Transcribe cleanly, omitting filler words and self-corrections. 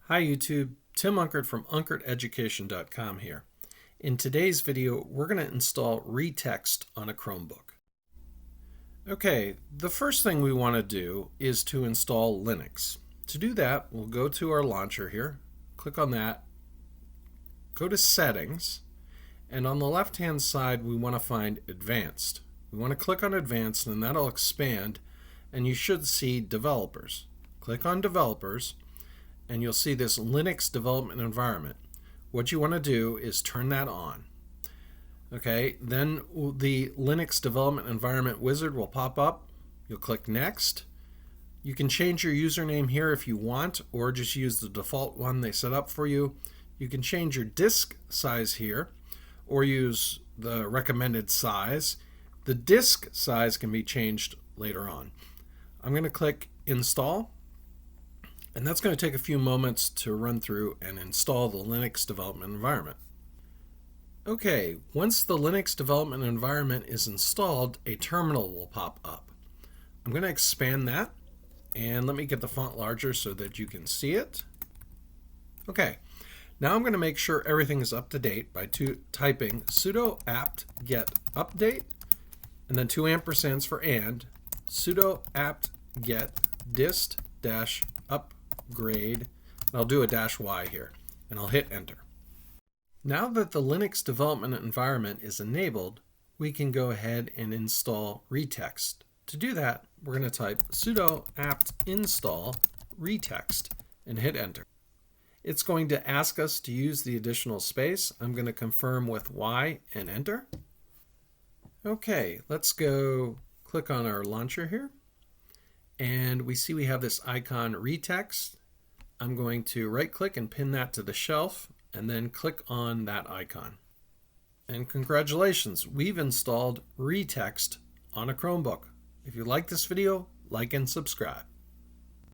Hi YouTube, Tim Unkert from UnkertEducation.com here. In today's video, we're going to install ReText on a Chromebook. Okay, the first thing we want to do is to install Linux. To do that, we'll go to our launcher here, click on that, go to Settings, and on the left-hand side we want to find Advanced. We want to click on Advanced and that'll expand, and you should see Developers. Click on Developers, and you'll see this Linux development environment. What you want to do is turn that on. Okay, then the Linux development environment wizard will pop up. You'll click Next. You can change your username here if you want, or just use the default one they set up for you. You can change your disk size here, or use the recommended size. The disk size can be changed later on. I'm going to click Install. And that's going to take a few moments to run through and install the Linux development environment. Okay, once the Linux development environment is installed, a terminal will pop up. I'm going to expand that, and let me get the font larger so that you can see it. Okay, now I'm going to make sure everything is up to date by typing sudo apt-get update, and then 2 ampersands for and, sudo apt-get dist-upgrade, and I'll do a -y here, and I'll hit enter. Now that the Linux development environment is enabled, we can go ahead and install ReText. To do that, we're going to type sudo apt install ReText and hit enter. It's going to ask us to use the additional space. I'm going to confirm with Y and enter. Okay, let's go click on our launcher here. And we see we have this icon ReText. I'm going to right click and pin that to the shelf and then click on that icon. And congratulations, we've installed ReText on a Chromebook. If you like this video, like and subscribe.